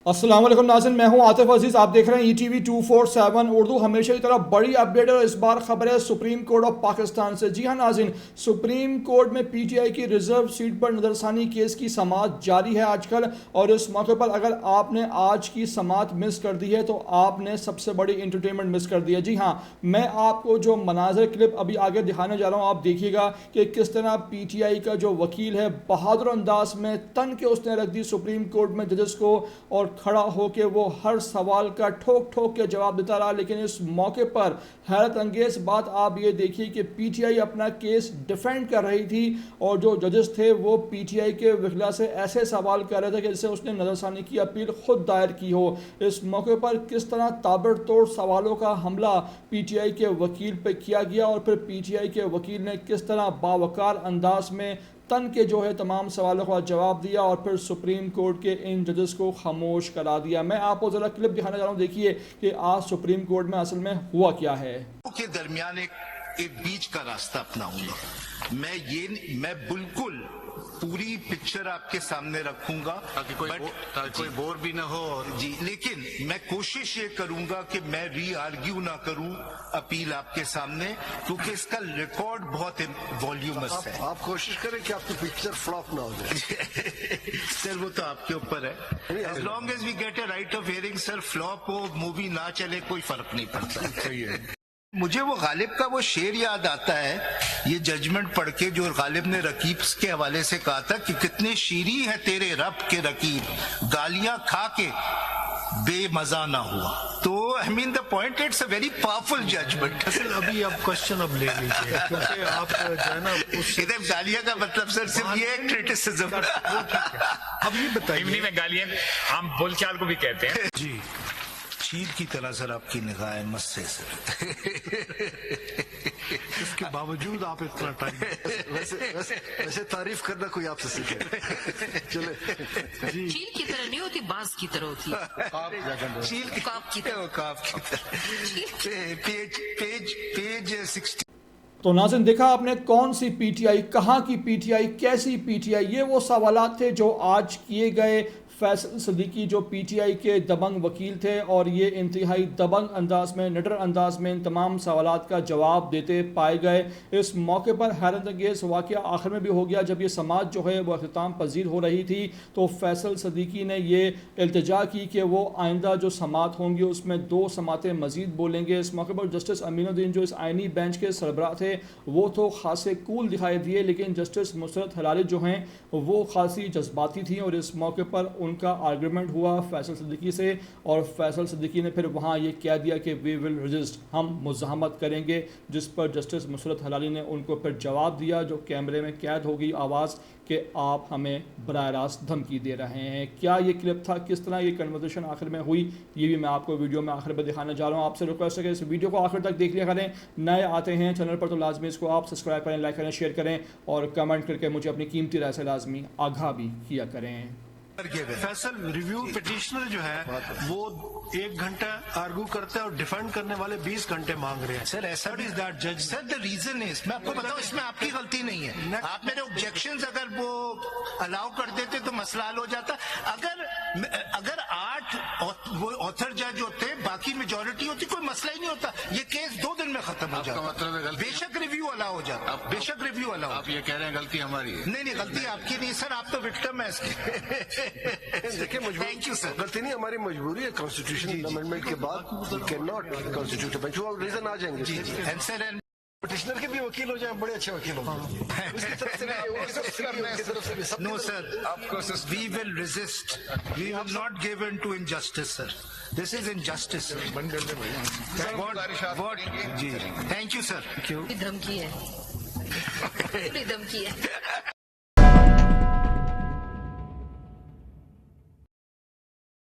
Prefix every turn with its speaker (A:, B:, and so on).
A: अस्सलाम वालेकुम नाज़रीन, मैं हूं आतिफ अजीज़। आप देख रहे हैं ETV 247 उर्दू। हमेशा की तरह बड़ी अपडेट है और इस बार खबर है सुप्रीम कोर्ट ऑफ पाकिस्तान से। जी हां नाज़रीन, सुप्रीम कोर्ट में PTI की रिजर्व सीट पर नज़रसानी केस की समाअत जारी है आजकल, और इस मौके पर अगर आपने आज की समाअत मिस कर दी है तो आपने सबसे बड़ी इंटरटेनमेंट मिस कर दी है। जी हाँ, मैं आपको जो मनाज़र क्लिप अभी आगे दिखाने जा रहा हूँ, आप देखिएगा कि किस तरह PTI का जो वकील है बहादुर अंदाज में तन के उसने रख दी सुप्रीम कोर्ट में जजेस को, और खड़ा होकर वो हर सवाल का ठोक ठोक के जवाब देता रहा। लेकिन इस मौके पर हैरत अंगेज बात आप ये देखिए कि PTI अपना केस डिफेंड कर रही थी और जो जजेस थे वो PTI के वकीला से ऐसे सवाल कर रहे थे कि जिससे उसने नज़रसानी की अपील खुद दायर की हो। इस मौके पर किस तरह ताबड़तोड़ सवालों का हमला PTI के वकील पर किया गया और फिर PTI के वकील ने किस तरह बावकार अंदाज में तन के जो है तमाम सवालों का जवाब दिया और फिर सुप्रीम कोर्ट के इन जजेस को खामोश करा दिया। मैं आपको ज़रा क्लिप दिखाने जा रहा हूँ, देखिए कि आज सुप्रीम कोर्ट में असल में हुआ क्या है।
B: के दरमियान एक बीच का रास्ता अपनाऊंगा। मैं बिल्कुल पूरी पिक्चर आपके सामने रखूंगा
C: ताकि कोई बोर भी ना हो। और
B: जी, लेकिन मैं कोशिश ये करूंगा कि मैं री आर्ग्यू ना करूं अपील आपके सामने, क्योंकि इसका रिकॉर्ड बहुत वॉल्यूमस है।
D: आप कोशिश करें कि आपकी पिक्चर फ्लॉप ना हो जाए।
B: सर वो तो आपके ऊपर है। As long as we get a right of hearing, sir flop हो मूवी ना चले कोई फर्क नहीं पड़ता। सही है। मुझे वो गालिब का वो शेर याद आता है, ये जजमेंट पढ़ के, जो गालिब ने रकीब के हवाले से कहा था कि कितने शीरी है तेरे रब के रकीब, गालियां खा के बेमजा ना हुआ। तो I mean the point, it's a very powerful judgment.
C: अभी आप क्वेश्चन अब ले लीजिए, क्योंकि आप जो है ना
B: इधर गालियां का मतलब सर सिर्फ ये क्रिटिसिज्म।
C: अब ये बताइए
E: में गालियां हम बोलचाल को भी कहते हैं।
B: जी, चील की तरह सर आपकी निगाहें मस्से सर।
C: इसके बावजूद आप इतना टाइम
D: वैसे तारीफ करना कोई आपसे सीखे। चले
F: चील की तरह नहीं होती, बांस की तरह होती है।
B: चील की
F: काप की तरह।
B: काप की तरह। पेज 60।
A: तो नाज़रीन, देखा आपने कौन सी PTI, कहाँ की PTI, कैसी PTI, ये वो सवालात थे जो आज किए गए फैसल सदीकी जो PTI के दबंग वकील थे, और ये इंतहाई दबंग अंदाज में, निडर अंदाज में इन तमाम सवालात का जवाब देते पाए गए। इस मौके पर हैरत अंगेज़ वाक़या आखिर में भी हो गया। जब ये समाअत जो है वो अख्ताम पजीर हो रही थी तो फैसल सदीकी ने ये इल्तिजा की कि वो आइंदा जो समाअत होंगी उसमें 2 समातें मज़ीद बोलेंगे। इस मौके पर जस्टिस अमीनुद्दीन जो इस आइनी बेंच के सरबराह थे वो तो खासे कूल दिखाई दिए, लेकिन जस्टिस मुसरत हलाली जो हैं वो खासी जज्बाती थी। और इस मौके पर उनका आर्गूमेंट हुआ फैसल सिद्दीकी से, और फैसल सिद्दीकी ने फिर वहाँ ये कह दिया कि वी विल रजिस्ट, हम मुज़ाहमत करेंगे, जिस पर जस्टिस मुसरत हलाली ने उनको फिर जवाब दिया जो कैमरे में कैद हो गई आवाज़ कि आप हमें बराह रास्त धमकी दे रहे हैं। क्या ये क्लिप था, किस तरह ये कन्वर्सेशन आखिर में हुई, ये भी मैं आपको वीडियो में आखिर में दिखाने जा रहा हूँ। आपसे रिक्वेस्ट है कि इस वीडियो को आखिर तक देख लिया करें। नए आते हैं चैनल पर तो लाजमी इसको आप सब्सक्राइब करें, लाइक करें, शेयर करें और कमेंट करके मुझे अपनी कीमती राय से लाजमी आगाह भी किया करें।
C: फैसल रिव्यू पिटिशनर जो है वो 1 घंटा आर्गू करता है और डिफेंड करने वाले 20 घंटे मांग रहे हैं।
B: सर ऐसा इज दैट जज सर, द रीजन इज, मैं आपको बताऊं, इसमें आपकी गलती नहीं है। आप मेरे ऑब्जेक्शंस अगर वो अलाउ कर देते तो मसला हल हो जाता। अगर 8 वो ऑथर जज होते, बाकी मेजोरिटी होती, कोई मसला ही नहीं होता। ये केस 2 दिन में खत्म हो जाता।
C: मतलब है
B: बेशक रिव्यू अलाउ हो जाता, बेशक रिव्यू अलाउ।
C: आप ये कह रहे हैं गलती हमारी है?
B: नहीं, गलती आपकी नहीं सर, आप तो विक्टिम है इसके।
D: देखिए,
B: थैंक यू सर।
D: गलती नहीं, हमारी मजबूरी है। कॉन्स्टिट्यूशन अमेंडमेंट के बाद कैन नॉट कॉन्स्टिट्यूट बेंच, वो रीजन आ जाएंगे। पिटिशनर के भी वकील हो जाए, बड़े अच्छे वकील हो जाए।
B: No sir, we will resist, we will not give in to injustice sir, this is injustice. जी, थैंक यू सर।
F: धमकी है, धमकी है।